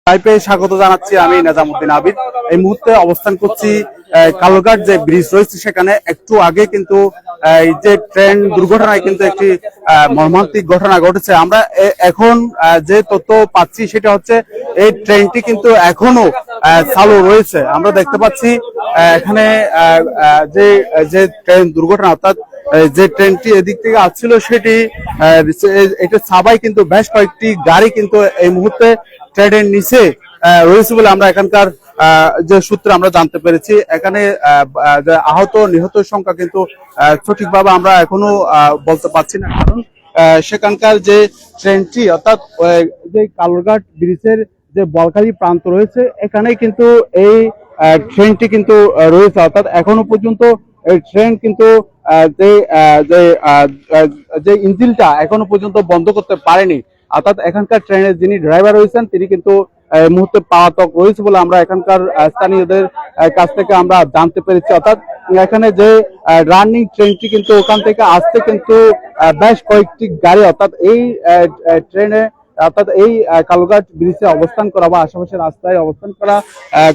লাইভে স্বাগত জানাচ্ছি আমি নেজামুদ্দিন আবিদ। এই মুহূর্তে অবস্থান করছি কালুরঘাট যে ব্রিজ রয়েছে সেখানে। একটু আগে কিন্তু এই যে ট্রেন দুর্ঘটনায় কিন্তু একটি মর্মান্তিক ঘটনা ঘটেছে। আমরা এখন যে তথ্য পাচ্ছি সেটা হচ্ছে এই ট্রেনটি কিন্তু এখনো চালু রয়েছে। আমরা দেখতে পাচ্ছি এখানে যে যে ট্রেন দুর্ঘটনা, অর্থাৎ যে ট্রেনটি এদিক থেকে আসছিল সেটি এটা সাবাই কিন্তু বেশ কয়েকটি গাড়ি কিন্তু এই মুহূর্তে ট্রেনের নিচে রয়েছে বলে আমরা এখানকার যে সূত্রে আমরা জানতে পেরেছি। এখানে আহত নিহত সংখ্যা কিন্তু সঠিকভাবে আমরা এখনো বলতে পারছি না, কারণ সেখানকার যে ট্রেনটি অর্থাৎ যে কালুরঘাট ব্রিজের যে বলকারি প্রান্ত রয়েছে এখানে কিন্তু এই ট্রেনটি কিন্তু রয়েছে, অর্থাৎ এখনো পর্যন্ত এই ট্রেন কিন্তু যে ইঞ্জিনটা এখনো পর্যন্ত বন্ধ করতে পারেনি। অর্থাৎ এখানকার ট্রেনের যিনি ড্রাইভার রয়েছেন তিনি কিন্তু মুহূর্তে পলাতক রয়েছে বলে আমরা এখানকার স্থানীয়দের কাছ থেকে আমরা জানতে পেরেছি। অর্থাৎ এখানে যে রানিং ট্রেনটি কিন্তু ওখান থেকে আসতে কিন্তু বেশ কয়েকটি গাড়ি অর্থাৎ এই ট্রেনে অর্থাৎ এই কালুরঘাট ব্রিজে অবস্থান করা বা আশেপাশে রাস্তায় অবস্থান করা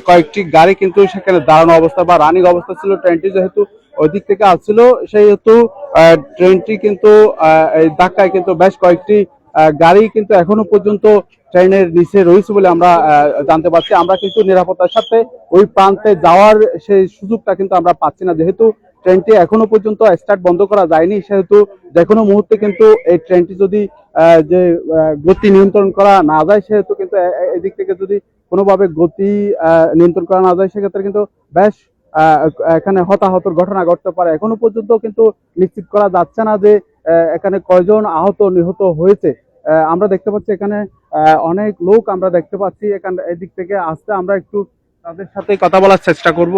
কয়েকটি গাড়ি কিন্তু সেখানে দাঁড়ানো অবস্থা বা রানিং অবস্থা ছিল। ট্রেনটি যেহেতু ওই দিক থেকে আসছিল সেহেতু ট্রেনটি কিন্তু এই ধাক্কায় কিন্তু বেশ কয়েকটি গাড়ি কিন্তু এখনো পর্যন্ত ট্রেনের নিচে রয়েছে বলে আমরা জানতে পারছি। আমরা কিন্তু নিরাপত্তার সাথে ওই প্রান্তে যাওয়ার সেই সুযোগটা কিন্তু আমরা পাচ্ছি না, যেহেতু ট্রেনটি এখনো পর্যন্ত স্টার্ট বন্ধ করা যায়নি। সেহেতু যে কোনো মুহূর্তে কিন্তু এই ট্রেনটি যদি যে গতি নিয়ন্ত্রণ করা না যায়, সেহেতু কিন্তু এদিক থেকে যদি কোনোভাবে গতি নিয়ন্ত্রণ করা না যায় সেক্ষেত্রে কিন্তু বেশ এখানে হতাহতের ঘটনা ঘটতে পারে। এখনো পর্যন্ত কিন্তু নিশ্চিত করা যাচ্ছে না যে এখানে কয়জন আহত নিহত হয়েছে। আমরা দেখতে পাচ্ছি এখানে অনেক লোক আমরা দেখতে পাচ্ছি এখানে এদিক থেকে আসতে। আমরা একটু তাদের সাথে কথা বলার চেষ্টা করব।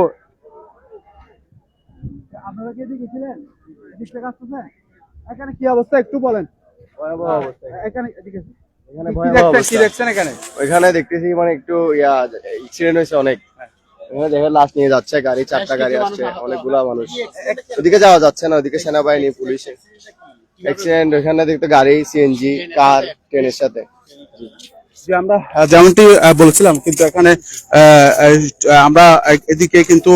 আপনারা কি এদিকে ছিলেন? এদিক থেকে আসতেছেন? এখানে কি অবস্থা একটু বলেন। ভয়াবহ অবস্থা এখানে এদিকে এখানে ভয়াবহ অবস্থা কি দেখছেন এখানে? ওইখানে দেখতেছি মানে একটু অ্যাক্সিডেন্ট হয়েছে অনেক। এখানে দেখে লাশ নিয়ে যাচ্ছে গাড়ি, 4টা গাড়ি আসছে, অনেকগুলা মানুষ। ওদিকে যাওয়া যাচ্ছে না, ওদিকে সেনাবাহিনী পুলিশ। অ্যাক্সিডেন্ট ওইখানে দেখতে গাড়ি, সিএনজি, কার ট্রেনের সাথে। যে আমরা যেমনটি বলেছিলাম, কিন্তু এখানে আমরা এদিকে কিন্তু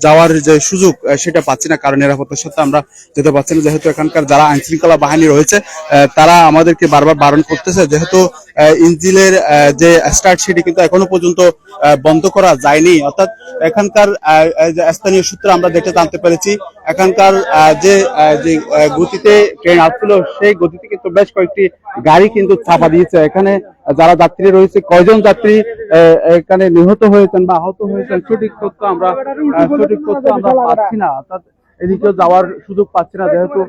যাওয়ার যে সুযোগ সেটা পাচ্ছি না, কারণ নিরাপত্তার সাথে আমরা যেতে পারছি না, যেহেতু এখানকার যারা আইন শৃঙ্খলা বাহিনী রয়েছে তারা আমাদেরকে বারবার বারণ করতেছে, যেহেতু ইঞ্জিনের যে স্টার্ট সেটি কিন্তু এখনো পর্যন্ত বন্ধ করা যায়নি। অর্থাৎ এখানকার স্থানীয় সূত্রে আমরা দেখে জানতে পেরেছি এখানকার যে গতিতে ট্রেন আসছিল সেই গতিতে কিন্তু বেশ কয়েকটি গাড়ি কিন্তু চাপা দিয়েছে। এখানে যারা যাত্রী রয়েছে, কয়জন যাত্রী এখানে নিহত হয়েছেন বা আহত হয়েছেন সঠিক তথ্য আমরা পাচ্ছি না। অর্থাৎ এদিকেও যাওয়ার সুযোগ পাচ্ছি না, যেহেতু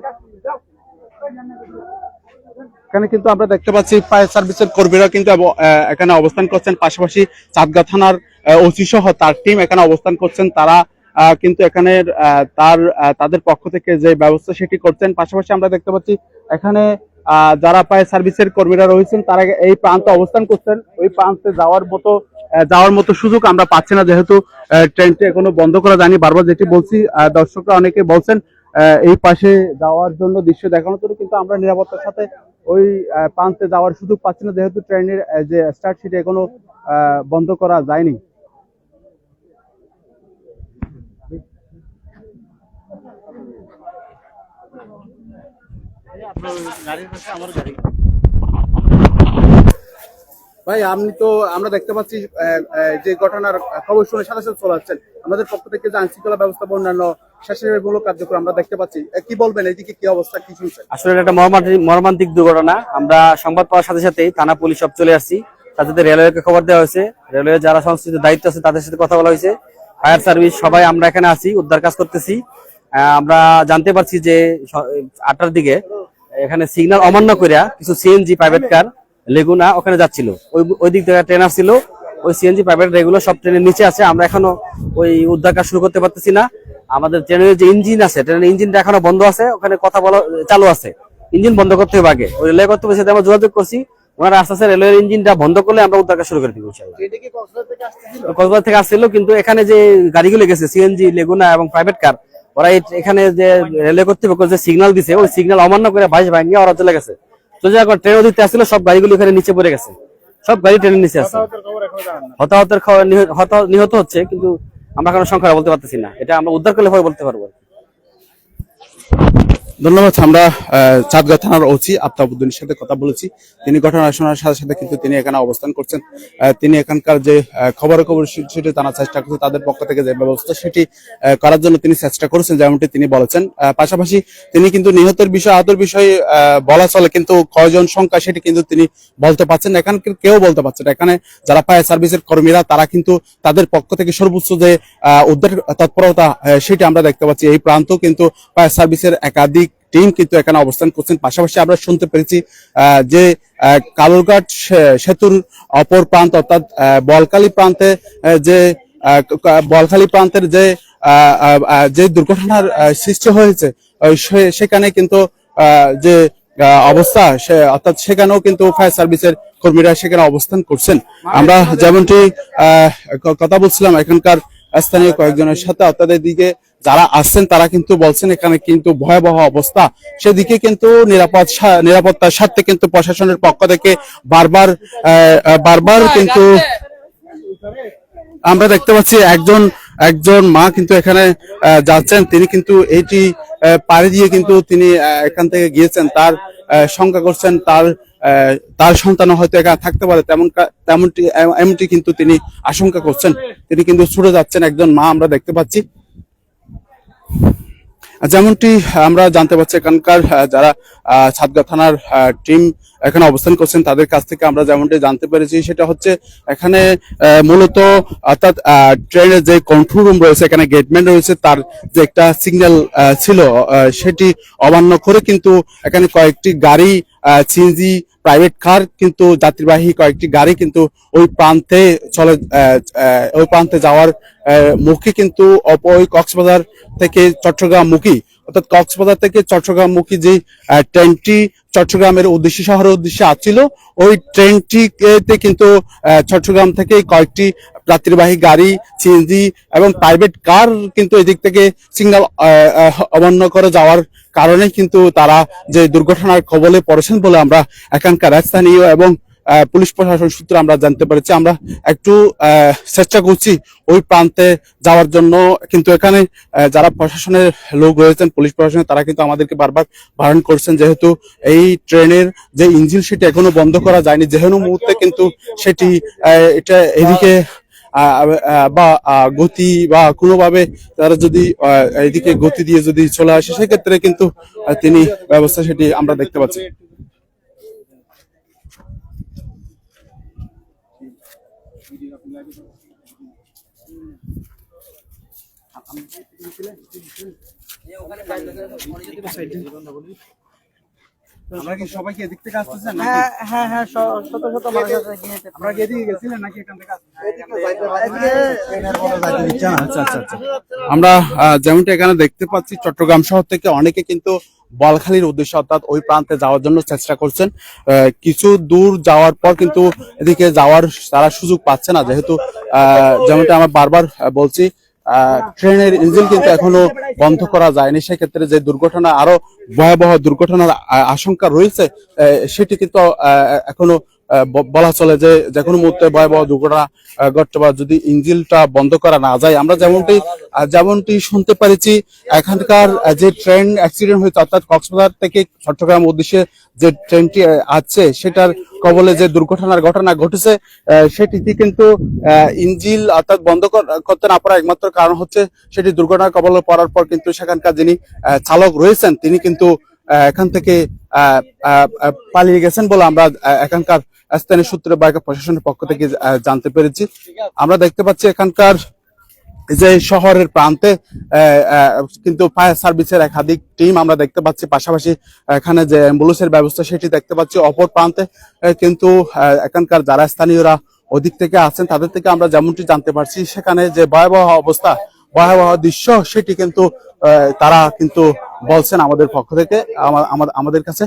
এখানে কিন্তু আমরা দেখতে পাচ্ছি ফায়ার সার্ভিসের কর্মীরা কিন্তু এখানে অবস্থান করছেন। পাশাপাশি চাঁদগাঁ থানার ওসি সহ তার টিম এখানে অবস্থান করছেন। তারা কিন্তু এখানে তাদের পক্ষ থেকে যে ব্যবস্থা সেটি করছেন। পাশাপাশি আমরা দেখতে পাচ্ছি এখানে যারা ফায়ার সার্ভিসের কর্মীরা রয়েছেন তারা এই প্রান্তে অবস্থান করছেন। ওই প্রান্তে যাওয়ার মতো সুযোগ আমরা পাচ্ছি না, যেহেতু ট্রেনটি এখনো বন্ধ করা যায়নি। বারবার যেটি বলছি, দর্শকরা অনেকে বলছেন এই পাশে যাওয়ার জন্য, দৃশ্য দেখানোর জন্য, কিন্তু আমরা নিরাপত্তার সাথে ওই প্রান্তে যাওয়ার সুযোগ পাচ্ছি না, যেহেতু ট্রেনের যে স্টার্ট সেটি এখনো বন্ধ করা যায়নি। ভাই, আমরা দেখতে পাচ্ছি যে ঘটনার খবর শুনে সাথে সাথে চলে আসছেন। আমাদের পক্ষ থেকে যে আইনশৃঙ্খলা ব্যবস্থা বা অন্যান্য স্বেচ্ছাসেবীমূলক কার্যক্রম আমরা দেখতে পাচ্ছি, কি বলবেন এদিকে কি অবস্থা, কি শুনছেন? আসলে এটা একটা মর্মান্তিক দুর্ঘটনা। আমরা সংবাদ পাওয়ার সাথে সাথেই থানা পুলিশ সব চলে আসছি। তাদের রেলওয়েকে খবর দেওয়া হয়েছে, রেলওয়ে যারা সংশ্লিষ্ট দায়িত্ব আছে তাদের সাথে কথা বলা হয়েছে। ফায়ার সার্ভিস সবাই আমরা এখানে আছি, উদ্ধার কাজ করতেছি। আমরা জানতে পারছি যে 8টার দিকে এখানে সিগন্যাল অমান্য করিয়া কিছু সিএনজি প্রাইভেট কার লেগুনা ওখানে যাচ্ছিল। ওই দিক থেকে ট্রেন আসছিল, ওই সিএনজি প্রাইভেট রেগুলো সব ট্রেনের নিচে আছে। আমরা এখনো ওই উদ্ধার কাজ শুরু করতে পারতেছি না। আমাদের ট্রেনের যে ইঞ্জিন আছে, ট্রেনের ইঞ্জিনটা এখনো বন্ধ আছে, ওখানে কথা বলা চালু আছে। ইঞ্জিন বন্ধ করতে হবে আগে, ওই রেলওয়ে কর্তৃপক্ষের সাথে আমরা যোগাযোগ করছি। ওনারা আস্তে আস্তে রেলওয়ের ইঞ্জিনটা বন্ধ করলে আমরা উদ্ধার কাজ শুরু করে দিব। কক্সবাজার থেকে আসছিল, কিন্তু এখানে যে গাড়িগুলো গেছে সিএনজি, লেগুনা এবং প্রাইভেট কার, ওরা এখানে যে রেলওয়ে কর্তৃপক্ষ যে সিগন্যাল দিছে ওই সিগন্যাল অমান্য করে ভাঙিয়ে ওরা চলে গেছে। ট্রেন দিতে আসছিল, সব গাড়িগুলো এখানে নিচে পড়ে গেছে। সব গাড়ি ট্রেনে নিচে আছে। হতাহতের খবর, নিহত হচ্ছে, কিন্তু আমরা কোনো সংখ্যা বলতে পারতেছি না, এটা আমরা উদ্ধার করলে পরে বলতে পারবো। ধন্যবাদ। আমরা চাঁদগাঁ থানার ওসি আফতাবউদ্দিনের সাথে কথা বলেছি। তিনি ঘটনা শোনার সাথে সাথে কিন্তু তিনি এখানে অবস্থান করছেন। তিনি এখানকার যে খবরাখবর সেটি জানার চেষ্টা করছে, তাদের পক্ষ থেকে যে ব্যবস্থা সেটি করার জন্য তিনি চেষ্টা করেছেন, যেমনটি তিনি বলেছেন। পাশাপাশি তিনি কিন্তু নিহতের বিষয়, আহতের বিষয়ে বলা চলে, কিন্তু কয়জন সংখ্যা সেটি কিন্তু তিনি বলতে পারছেন না। এখানকার কেউ বলতে পারছে না। এখানে যারা ফায়ার সার্ভিসের কর্মীরা, তারা কিন্তু তাদের পক্ষ থেকে সর্বোচ্চ যে উদ্ধার তৎপরতা সেটি আমরা দেখতে পাচ্ছি। এই প্রান্ত কিন্তু ফায়ার সার্ভিসের একাধিক টিম কিন্তু এখানে অবস্থান করছেন। পাশাপাশি আমরা শুনতে পেরেছি যে কালুরঘাট সেতুর অপর প্রান্ত অর্থাৎ বলখালী প্রান্তে যে বলখালী প্রান্তের যে দুর্ঘটনার সৃষ্টি হয়েছে, সেখানে কিন্তু যে অবস্থা অর্থাৎ সেখানেও কিন্তু ফায়ার সার্ভিসের কর্মীরা সেখানে অবস্থান করছেন। আমরা যেমনটি কথা বলছিলাম এখানকার স্থানীয় কয়েকজনের সাথে, অর্থাৎ এদিকে যারা আসছেন তারা কিন্তু বলছেন এখানে কিন্তু ভয়াবহ অবস্থা। সেদিকে কিন্তু নিরাপত্তার স্বার্থে কিন্তু প্রশাসনের পক্ষ থেকে বারবার কিন্তু আমরা দেখতে পাচ্ছি একজন মা কিন্তু এখানে যাচ্ছেন। তিনি কিন্তু এইটি পাড়ি দিয়ে কিন্তু তিনি এখান থেকে গিয়েছেন। তার শঙ্কা করছেন তার সন্তান হয়তো একা থাকতে পারে, এমনটি কিন্তু তিনি আশঙ্কা করছেন। তিনি কিন্তু ছুটে যাচ্ছেন, একজন মা আমরা দেখতে পাচ্ছি। যেমনটি আমরা জানতে পারছি এখানকার যারা চাঁদগাঁ থানার টিম এখানে অবস্থান করছেন, তাদের কাছ থেকে আমরা যেমনটি জানতে পেরেছি, সেটা হচ্ছে এখানে মূলত অর্থাৎ ট্রেনের যে কন্ট্রোল রুম রয়েছে, এখানে গেটম্যান রয়েছে, তার যে একটা সিগন্যাল ছিল সেটি অমান্য করে কিন্তু এখানে কয়েকটি গাড়ি, সিএনজি প্রাইভেট কার, কিন্তু যাত্রীবাহী কয়েকটি গাড়ি কিন্তু ওই প্রান্তে যাওয়ার মুখে কিন্তু ওই কক্সবাজার থেকে চট্টগ্রাম মুখী, অর্থাৎ কক্সবাজার থেকে চট্টগ্রাম মুখী যে ট্রেনটি চট্টগ্রামের উদ্দেশ্যে, শহরের উদ্দেশ্যে আসছিল, ওই ট্রেনটিতে কিন্তু চট্টগ্রাম থেকে কয়েকটি যাত্রীবাহী গাড়ি, সিএনজি এবং প্রাইভেট কার কিন্তু এদিক থেকে সিগন্যাল অমান্য করে যাওয়ার কারণে কিন্তু তারা যে দুর্ঘটনার কবলে পড়েছেন বলে আমরা এখানকার স্থানীয় এবং পুলিশ প্রশাসন সূত্রে আমরা জানতে পেরেছি। আমরা একটু চেষ্টা করছি ওই প্রান্তে যাওয়ার জন্য, কিন্তু এখানে যারা প্রশাসনের লোক রয়েছেন, পুলিশ প্রশাসনের, তারা কিন্তু আমাদেরকে বারবার বারণ করছেন, যেহেতু এই ট্রেনের যে ইঞ্জিন সেটি এখনো বন্ধ করা যায়নি, যেহেতু মুহূর্তে কিন্তু সেটি এটা এদিকে বা গতি বা কোনোভাবে তারা যদি এদিকে গতি দিয়ে যদি চলে আসে, সেক্ষেত্রে কিন্তু তিনি ব্যবস্থা সেটি আমরা দেখতে পাচ্ছি। আমরা কি সবাই কি এদিক থেকে আসতেছেন? হ্যাঁ শত শত মানুষ আছে গিয়েছে। আমরা কি এদিকে গেছিলেন নাকি এখান থেকে আমরা যেমনটা এখানে দেখতে পাচ্ছি, চট্টগ্রাম শহর থেকে অনেকে কিন্তু বলখালীর উদ্দেশ্যে অর্থাৎ ওই প্রান্তে যাওয়ার জন্য চেষ্টা করছেন। কিছু দূর যাওয়ার পর কিন্তু এদিকে যাওয়ার তারা সুযোগ পাচ্ছে না, যেহেতু যেমনটা আমরা বারবার বলছি ট্রেনের ইঞ্জিন কিন্তু এখনো বন্ধ করা যায়নি। সেক্ষেত্রে যে দুর্ঘটনা, আরো ভয়াবহ দুর্ঘটনার আশঙ্কা রয়েছে, সেটি কিন্তু এখনো বলা চলে যে কোনো মুহূর্তে ভয়াবহ দুর্ঘটনা ঘটতে পারে যদি ইঞ্জিনটা বন্ধ করা না যায়। আমরা যেমনটি শুনতে পেরেছি, এখানকার যে ট্রেন অ্যাক্সিডেন্ট হয়েছে, অর্থাৎ কক্সবাজার থেকে চট্টগ্রাম উদ্দেশ্যে যে ট্রেনটি আছে, সেটার কবলে যে দুর্ঘটনার ঘটনা ঘটেছে, সেটিতে কিন্তু ইঞ্জিন অর্থাৎ বন্ধ করতে না পারার একমাত্র কারণ হচ্ছে সেটি দুর্ঘটনার কবলে পড়ার পর কিন্তু সেখানকার যিনি চালক রয়েছেন, তিনি কিন্তু এখান থেকে পালিয়ে গেছেন বলে আমরা এখানকার স্থানীয় সূত্রে বা প্রশাসনের পক্ষ থেকে জানতে পেরেছি। আমরা দেখতে পাচ্ছি এখানকার যে শহরের প্রান্তে কিন্তু ফায়ার সার্ভিসের একাধিক টিম আমরা দেখতে পাচ্ছি, পাশাপাশি এখানে যে অ্যাম্বুলেন্সের ব্যবস্থা সেটি দেখতে পাচ্ছি। অপর প্রান্তে কিন্তু এখানকার যারা স্থানীয়রা ওদিক থেকে আছেন, তাদের থেকে আমরা যেমনটি জানতে পারছি, সেখানে যে ভয়াবহ অবস্থা, ভয়াবহ দৃশ্য, সেটি কিন্তু তারা কিন্তু বলছেন আমাদের পক্ষ থেকে, আমাদের কাছে।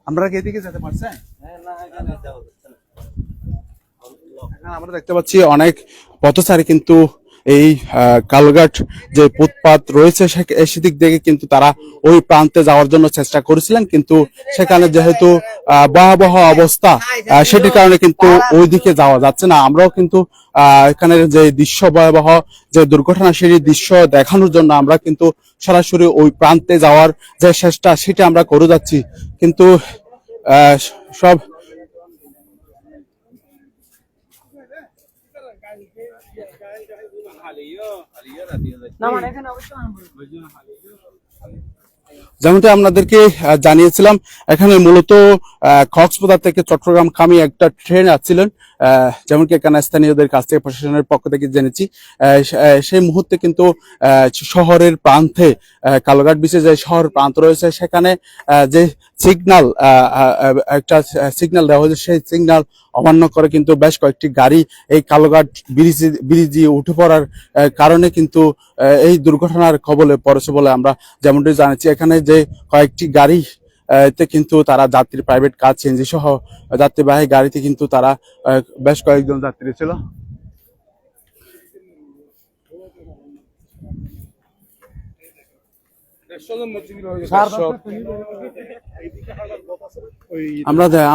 আমরা কি এদিকে যেতে পারছেন? আমরা দেখতে পাচ্ছি অনেক পথচারী কিন্তু এই কালঘাট যে ফুটপাত রয়েছে সেদিক থেকে কিন্তু তারা ওই প্রান্তে যাওয়ার জন্য চেষ্টা করেছিলেন, কিন্তু সেখানে যেহেতু ভয়াবহ অবস্থা সেটির কারণে কিন্তু ওই দিকে যাওয়া যাচ্ছে না। আমরাও কিন্তু এখানের যে দৃশ্য, ভয়াবহ যে দুর্ঘটনা সেটি দৃশ্য দেখানোর জন্য আমরা কিন্তু সরাসরি ওই প্রান্তে যাওয়ার যে চেষ্টা সেটা আমরা করে যাচ্ছি, কিন্তু সব না মানে এখানে অবশ্যই যেমনটি আপনাদেরকে জানিয়েছিলাম, এখানে মূলত কক্সবাজার থেকে চট্টগ্রামগামী একটা ট্রেন আসছিলেন, যেমনকি এখানে স্থানীয়দের কাছ থেকে প্রশাসনের পক্ষ থেকে জেনেছি। সেই মুহূর্তে কিন্তু শহরের প্রান্তে কালঘাট বিচে যে শহর প্রান্ত রয়েছে সেখানে যে সিগন্যাল একটা সিগন্যাল দেওয়া হয়েছে, সেই সিগন্যাল অমান্য করে কিন্তু বেশ কয়েকটি গাড়ি এই কালঘাট ব্রিজে উঠে পড়ার কারণে কিন্তু এই দুর্ঘটনার কবলে পড়েছে বলে আমরা যেমনটি জানাচ্ছি। এখানে যে কয়েকটি গাড়ি তে কিন্তু তারা যাত্রী, প্রাইভেট কার, সিএনজি সহ যাত্রীবাহী গাড়িতে কিন্তু তারা বেশ কয়েকজন যাত্রী ছিল।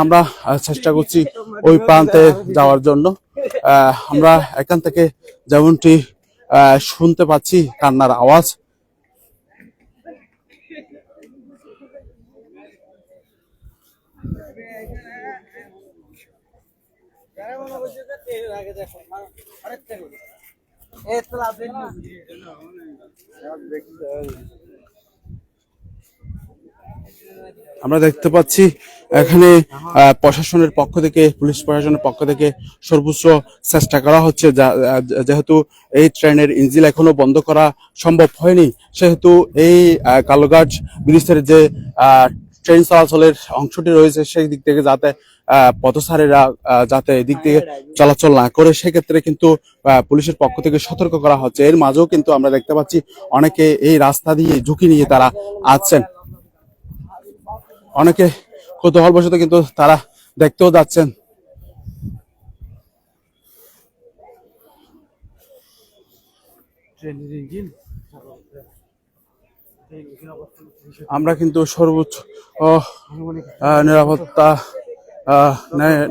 আমরা চেষ্টা করছি ওই প্রান্তে যাওয়ার জন্য। আমরা এখান থেকে যেমনটি শুনতে পাচ্ছি কান্নার আওয়াজ। আমরা দেখতে পাচ্ছি এখানে প্রশাসনের পক্ষ থেকে, পুলিশ প্রশাসনের পক্ষ থেকে সর্বোচ্চ চেষ্টা করা হচ্ছে, যেহেতু এই ট্রেনের ইঞ্জিন এখনো বন্ধ করা সম্ভব হয়নি, সেহেতু এই কালঘাট ব্রিজের যে ট্রেন চলাচলের অংশটি রয়েছে সেই দিক থেকে যাতে পথচারীরা যাতে এদিক থেকে চলাচল না করে, সেক্ষেত্রে কিন্তু পুলিশের পক্ষ থেকে সতর্ক করা হচ্ছে। এর মাঝেও কিন্তু আমরা দেখতে পাচ্ছি অনেকে এই রাস্তা দিয়ে ঝুঁকি নিয়ে তারা আসছেন, অনেকে কৌতূহলবশত কিন্তু তারা দেখতেও যাচ্ছেন। আমরা কিন্তু সর্বোচ্চ নিরাপত্তা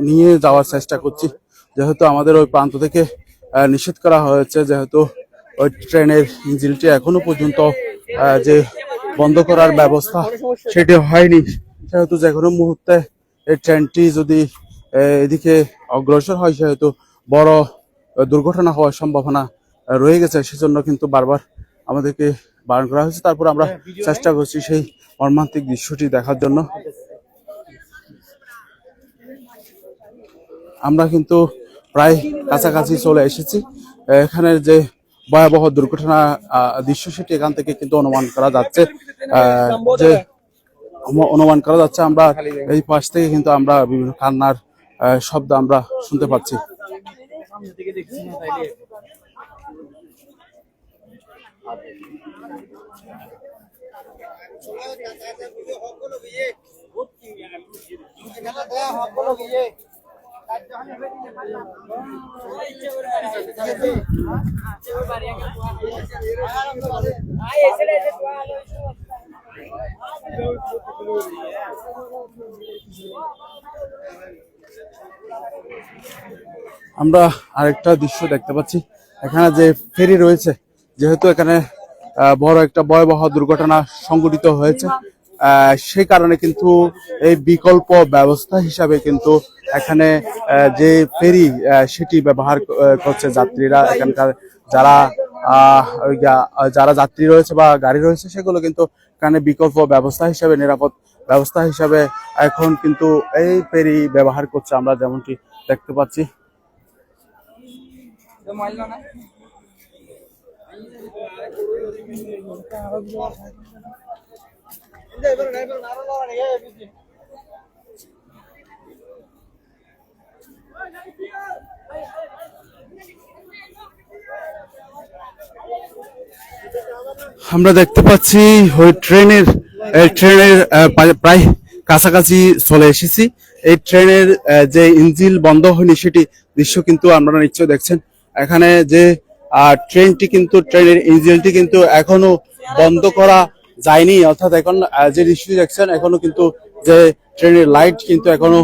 নিয়ে যাওয়ার চেষ্টা করছি, যেহেতু আমাদের ওই প্রান্ত থেকে নিষেধ করা হয়েছে, যেহেতু ওই ট্রেনের ইঞ্জিনটি এখনো পর্যন্ত যে বন্ধ করার ব্যবস্থা সেটি হয়নি, সেহেতু যে কোনো মুহূর্তে এই ট্রেনটি যদি এদিকে অগ্রসর হয় সেহেতু বড় দুর্ঘটনা হওয়ার সম্ভাবনা রয়ে গেছে। সেজন্য কিন্তু বারবার আমাদেরকে বারণ করা হয়েছে। তারপর আমরা চেষ্টা করছি সেই মর্মান্তিক দৃশ্যটি দেখার জন্য। আমরা কিন্তু প্রায় কাছাকাছি চলে এসেছি। এখানের যে ভয়াবহ দুর্ঘটনা দৃশ্য সেটি এখান থেকে কিন্তু অনুমান করা যাচ্ছে, আমরা এই পাশ থেকে কিন্তু আমরা বিভিন্ন কান্নার শব্দ আমরা শুনতে পাচ্ছি। আমরা আরেকটা দৃশ্য দেখতে পাচ্ছি, এখানে যে ফেরি রয়েছে, যেহেতু এখানে বড় একটা ভয়াবহ দুর্ঘটনা সংঘটিত হয়েছে, সেই কারণে কিন্তু এই বিকল্প ব্যবস্থা হিসাবে কিন্তু এখানে যে ফেরি সেটি ব্যবহার করছে যাত্রীরা। এখানকার যারা যাত্রী রয়েছে বা গাড়ি রয়েছে সেগুলো কিন্তু এখানে বিকল্প ব্যবস্থা হিসাবে, নিরাপদ ব্যবস্থা হিসাবে এখন কিন্তু এই ফেরি ব্যবহার করছে, আমরা যেমনটি দেখতে পাচ্ছি। আমরা দেখতে পাচ্ছি ওই ট্রেনের প্রায় কাছাকাছি চলে এসেছি। এই ট্রেনের যে ইঞ্জিন বন্ধ হয়নি সেটি দৃশ্য কিন্তু আপনারা নিশ্চয় দেখছেন। এখানে যে ট্রেনটি কিন্তু ট্রেনের ইঞ্জিনটি কিন্তু এখনো বন্ধ করা যায়নি, অর্থাৎ এখন যে দৃশ্যটি দেখছেন এখনো কিন্তু যে ট্রেনের লাইট কিন্তু এখনো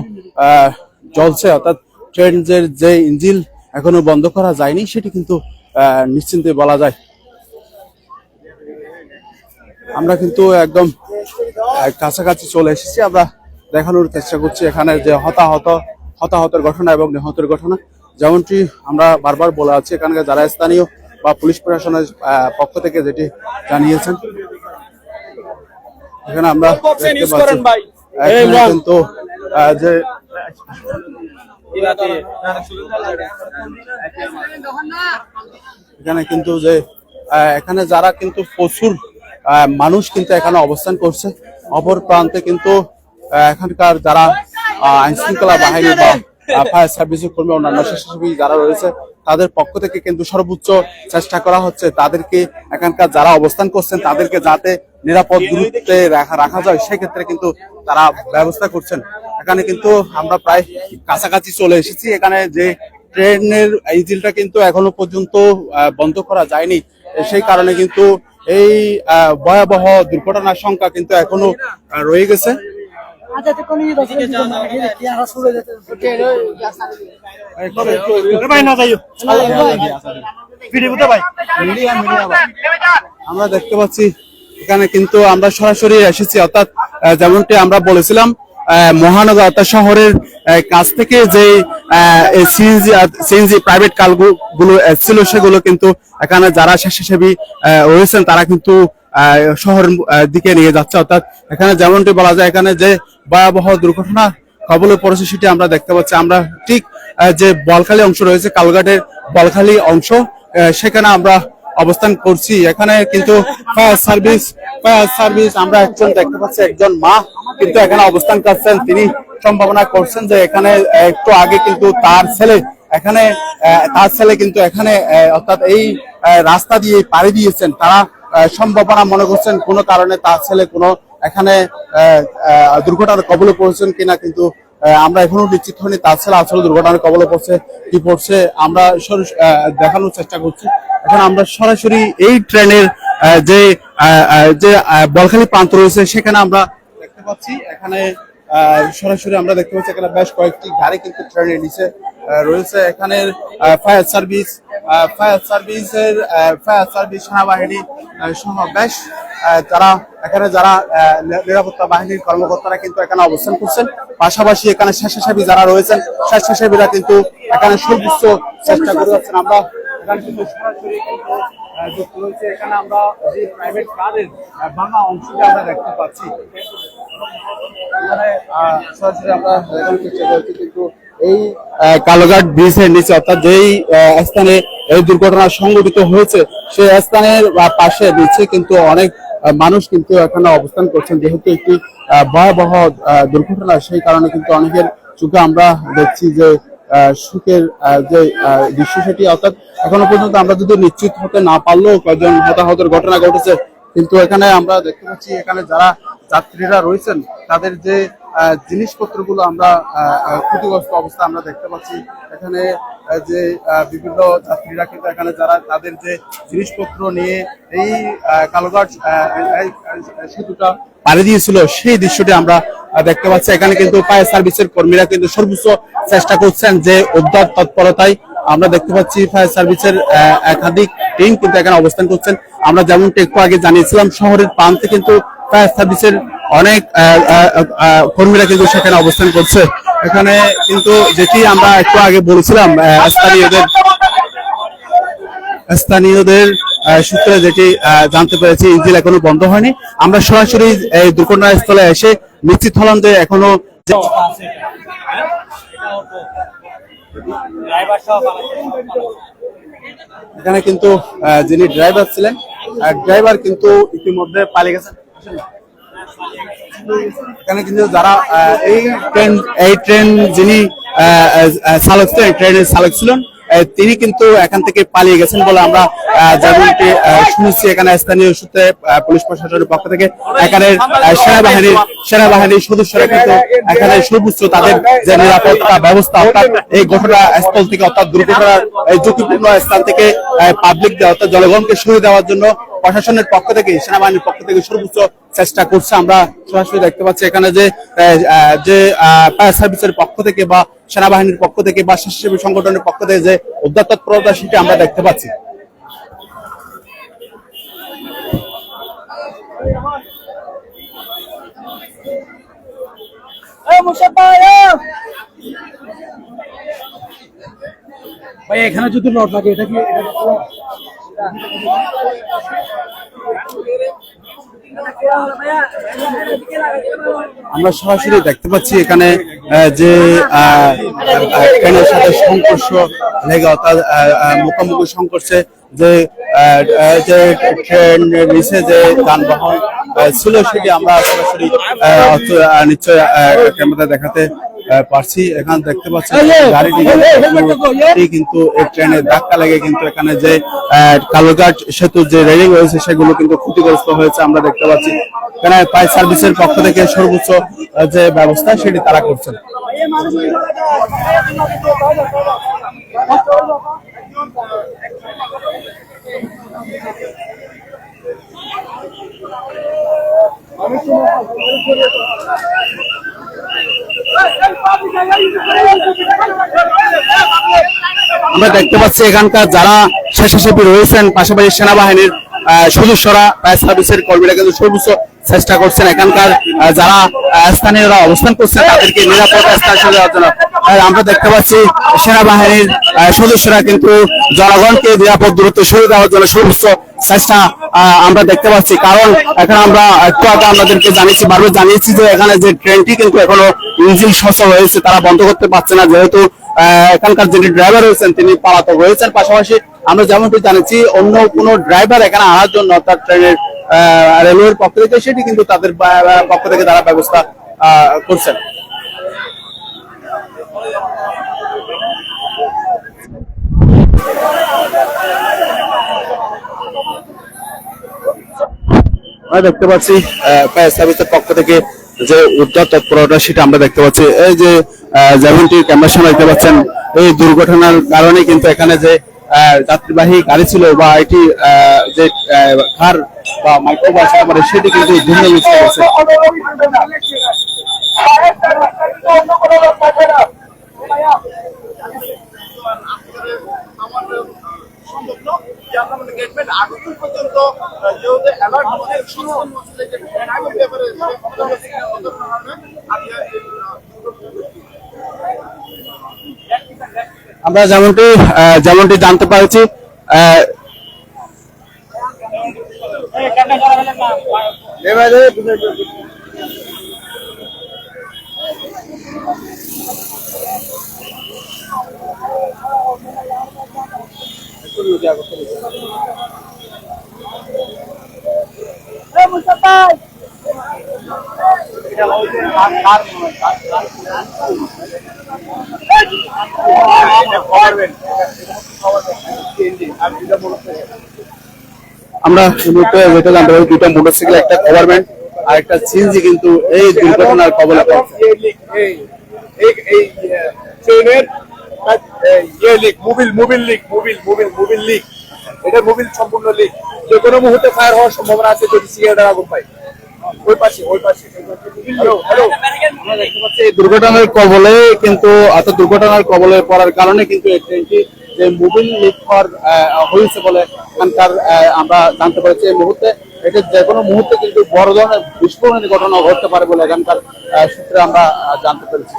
জ্বলছে, অর্থাৎ ট্রেনের যে ইঞ্জিন এখনো বন্ধ করা যায়নি সেটি কিন্তু নিশ্চিন্তে বলা যায়। আমরা কিন্তু একদম কাছাকাছি চলে এসেছি, আমরা দেখানোর চেষ্টা করছি এখানে যে হতাহতের ঘটনা এবং নিহতের ঘটনা, যেমনটি আমরা বারবার বলে আছি এখানকার যারা স্থানীয় বা পুলিশ প্রশাসনের পক্ষ থেকে যেটি জানিয়েছেন। এখানে আমরা দেখতে পাচ্ছি এখানে কিন্তু যে এখানে কিন্তু যে এখানে যারা কিন্তু প্রচুর মানুষ কিন্তু এখানে অবস্থান করছে, অপর প্রান্তে কিন্তু এখানকার যারা আইন শৃঙ্খলা বাহিনী বা ফায়ার সার্ভিসের কর্মী অন্যান্য স্বেচ্ছাসেবী যারা রয়েছে তাদের পক্ষ থেকে কিন্তু সর্বোচ্চ চেষ্টা করা হচ্ছে তাদেরকে, এখানকার যারা অবস্থান করছেন তাদেরকে যাতে নিরাপদ দূরত্বে রাখা যায় সেক্ষেত্রে কিন্তু তারা ব্যবস্থা করছেন। এখানে কিন্তু আমরা প্রায় কাছাকাছি চলে এসেছি, এখানে যে ট্রেনের ইঞ্জিনটা কিন্তু এখনো পর্যন্ত বন্ধ করা যায়নি, সেই কারণে কিন্তু এই ভয়াবহ দুর্ঘটনার সংখ্যা কিন্তু এখনো রয়ে গেছে। আমরা দেখতে পাচ্ছি এখানে কিন্তু আমরা সরাসরি এসেছি, অর্থাৎ যেমনটি আমরা বলেছিলাম মহানগর অর্থাৎ শহরের কাছ থেকে যে সিএনজি প্রাইভেট কার গুলো ছিল সেগুলো কিন্তু এখানে যারা স্বেচ্ছাসেবী রয়েছেন তারা কিন্তু শহরের দিকে নিয়ে যাচ্ছে, অর্থাৎ এখানে যেমনটি বলা যায় এখানে যে ভয়াবহ দুর্ঘটনা কবলে পড়েছে সেটি আমরা দেখতে পাচ্ছি। আমরা ঠিক যে বলখালী অংশ রয়েছে কালঘাটের বলখালী অংশ সেখানে আমরা অবস্থান করছি। এখানে কিন্তু ফায়ার সার্ভিস আমরা একজন দেখতে পাচ্ছি, একজন মা কিন্তু এখানে অবস্থান করছেন, তিনি সম্ভাবনা করছেন যে এখানে একটু আগে কিন্তু তার ছেলে কিন্তু এখানে অর্থাৎ এই রাস্তা দিয়ে পাড়ি দিয়েছেন, তারা সম্ভাবনা মনে করছেন কোনো কারণে তার ছেলে কোনো এখানে দুর্ঘটনার কবলে পড়েছেন কিনা, কিন্তু আমরা এখনো নিশ্চিত হয়নি তার ছেলে আসলে দুর্ঘটনার কবলে পড়ছে কি পড়ছে, আমরা দেখানোর চেষ্টা করছি। এখন আমরা সরাসরি এই ট্রেনের যে বলখালী প্রান্ত রয়েছে সেখানে আমরা দেখতে পাচ্ছি, এখানে সরাসরি আমরা দেখতে পাচ্ছি এখানে বেশ কয়েকটি গাড়ি কিন্তু ট্রেনের নিচে রয়েছে। এখানে ফায়ার সার্ভিস সেনাবাহিনী সহ বেশ যারা নিরাপত্তা বাহিনীর কর্মকর্তারা কিন্তু এখানে অবস্থান করছেন, পাশাপাশি এখানে স্বেচ্ছাসেবী যারা রয়েছেন স্বেচ্ছাসেবীরা কিন্তু এখানে সর্বোচ্চ চেষ্টা করে যাচ্ছেন। আমরা এখানে কিন্তু সরাসরি এখানে আমরা যে প্রাইভেট কারের ভাঙা অংশটি আমরা দেখতে পাচ্ছি, এখানে সরাসরি আমরা দেখানোর চেষ্টা করছি কিন্তু এই কালোঘাট ব্রিজের নিচে অর্থাৎ যেই স্থানে এই দুর্ঘটনা সংঘটিত হয়েছে সেই স্থানের পাশে নিচে কিন্তু অনেক মানুষ কিন্তু এখানে অবস্থান করছেন, যেহেতু একটি ভয়াবহ দুর্ঘটনা সেই কারণে কিন্তু অনেকের চোখে আমরা দেখছি যে সুখের যে দৃশ্য সেটি, অর্থাৎ এখনো পর্যন্ত আমরা যদি নিশ্চিত হতে না পারলেও কয়েকজন হতাহতের ঘটনা ঘটেছে, কিন্তু এখানে আমরা দেখতে পাচ্ছি এখানে যারা যাত্রীরা রয়েছেন তাদের যে জিনিসপত্রগুলো আমরা ক্ষতিগ্রস্ত অবস্থা আমরা দেখতে পাচ্ছি। এখানে যে বিভিন্ন যাত্রীরা কিন্তু এখানে যারা তাদের যে জিনিসপত্র নিয়ে এই কালোঘাট সেতুটা পাড়ি দিয়েছিল সেই দৃশ্যটি আমরা দেখতে পাচ্ছি। এখানে কিন্তু ফায়ার সার্ভিসের কর্মীরা কিন্তু সর্বোচ্চ চেষ্টা করছেন যে উদ্ধার তৎপরতায়। আমরা দেখতে পাচ্ছি ফায়ার সার্ভিসের একাধিক টিম কিন্তু এখানে অবস্থান করছেন। আমরা যেমনটি একটু আগে জানিয়েছিলাম শহরের প্রান্তে কিন্তু ফায়ার সার্ভিসের অনেক কর্মীরা কিন্তু সেখানে অবস্থান করছে। এখানে কিন্তু যেটি আমরা একটু আগে বলেছিলাম স্থানীয়দের সূত্রে যেটি জানতে পেরেছি ইঞ্জিন এখনো বন্ধ হয়নি। আমরা সরাসরি এই দুর্ঘটনাস্থলে এসে নিশ্চিত হলাম যে এখনো এখানে কিন্তু যিনি ড্রাইভার ছিলেন ড্রাইভার কিন্তু ইতিমধ্যে পালিয়ে গেছেন। এখানে কিন্তু যারা এই ট্রেন যিনি চালক ছিলেন ট্রেনের চালক ছিলেন তিনি কিন্তু এখান থেকে পালিয়ে গেছেন বলে আমরা যেমনটি শুনেছি। এখানে স্থানীয় সূত্রে পুলিশ প্রশাসনের পক্ষ থেকে এখানে সেনাবাহিনীর সদস্যরা কিন্তু এখানে সর্বোচ্চ তাদের যে নিরাপত্তা ব্যবস্থা অর্থাৎ এই ঘটনাস্থল থেকে অর্থাৎ দুর্ঘটনার এই ঝুঁকিপূর্ণ স্থান থেকে পাবলিক অর্থাৎ জনগণকে সরিয়ে দেওয়ার জন্য প্রশাসনের পক্ষ থেকে সেনাবাহিনীর পক্ষ থেকে সর্বোচ্চ চেষ্টা করছে। আমরা সরাসরি দেখতে পাচ্ছি এখানে যে ফায়ার সার্ভিসের পক্ষ থেকে বা সেনাবাহিনীর পক্ষ থেকে বা স্বেচ্ছাসেবী সংগঠনের পক্ষ থেকে যে উদ্ধার তৎপরতা সেটি আমরা দেখতে পাচ্ছি। ভাই এখানে যদি নট লাগে এটা কি আমরা সরাসরি দেখতে পাচ্ছি এখানে যে ট্রেনের সাথে সংঘর্ষ লেগে অর্থাৎ মুখোমুখি সংঘর্ষে যে ট্রেন নিচে যে যানবাহন ছিল সেটি আমরা সরাসরি নিশ্চয় ক্যামেরা দেখাতে পারছি। এখানে দেখতে পাচ্ছি গাড়িটি কিন্তু এই ট্রেনের ধাক্কা লেগে কিন্তু এখানে যে কালুরঘাট সেতুর যে রেলিং রয়েছে সেগুলো কিন্তু ক্ষতিগ্রস্ত হয়েছে আমরা দেখতে পাচ্ছি। এখানে ফায়ার সার্ভিসের পক্ষ থেকে সর্বোচ্চ যে ব্যবস্থা সেটি তারা করছেন। আমরা দেখতে পাচ্ছি এখানকার যারা স্বেচ্ছাসেবী রয়েছেন পাশাপাশি সেনাবাহিনীর সদস্যরা ফায়ার সার্ভিসের কর্মীরা কিন্তু সর্বোচ্চ চেষ্টা করছেন এখানকার যারা স্থানীয়রা অবস্থান করছেন তাদেরকে নিরাপদ স্থানে সরিয়ে দেওয়ার জন্য। আমরা দেখতে পাচ্ছি সেনাবাহিনীর সদস্যরা কিন্তু জনগণকে নিরাপদ দূরত্বে সরিয়ে দেওয়ার জন্য সর্বোচ্চ চেষ্টা আমরা দেখতে পাচ্ছি। কারণ এখানে আমরা একটু আগে আপনাদেরকে বারবার জানিয়েছি যে এখানে যে ট্রেনটি কিন্তু এখনো ইঞ্জিন সমস্যা হয়েছে, তারা বন্ধ করতে পারছে না, যেহেতু এখানকার যিনি ড্রাইভার রয়েছেন তিনি পলাতক রয়েছেন। পাশাপাশি আমরা যেমনটি জানিয়েছি অন্য কোনো ড্রাইভার এখানে আনার জন্য অর্থাৎ ট্রেনের রেলওয়ের পক্ষ থেকে সেটি কিন্তু তাদের পক্ষ থেকে তারা ব্যবস্থা করছেন। আমরা দেখতে পাচ্ছি ফায়ার সার্ভিসের পক্ষ থেকে যে উদ্ধার তৎপরতা সেটা আমরা দেখতে পাচ্ছি। এই যে যেমনটি ক্যামেরার সামনে দেখতে পাচ্ছেন এই দুর্ঘটনার কারণে কিন্তু এখানে যে যাত্রীবাহী গাড়ি ছিল বা এটি যে কার বা মাইক্রোবাস সেটি কিন্তু ধুয়ে মিশে গেছে। আমরা যেমনটি জানতে পারছি আমরা যেটা জানতে পারি দুইটা মোটরসাইকেল একটা গভর্নমেন্ট আর একটা সিএনজি কিন্তু এই দুর্ঘটনার কবলে পড়েছে। এটা মোবিল সম্পূর্ণ লিক, যে কোনো মুহূর্তে ফায়ার হওয়ার সম্ভাবনা আছে যদি সিগারেটের আগুন পাই। ওই পাশে এই দুর্ঘটনার কবলে কিন্তু দুর্ঘটনার কবলে পড়ার কারণে কিন্তু এই ট্রেনটি যে মোবিল লিক হয়েছে বলে এখানকার আমরা জানতে পারছি। এই মুহূর্তে এটা যে কোনো মুহূর্তে কিন্তু বড় ধরনের বিস্ফোরণের ঘটনা ঘটতে পারে বলে এখানকার সূত্রে আমরা জানতে পেরেছি।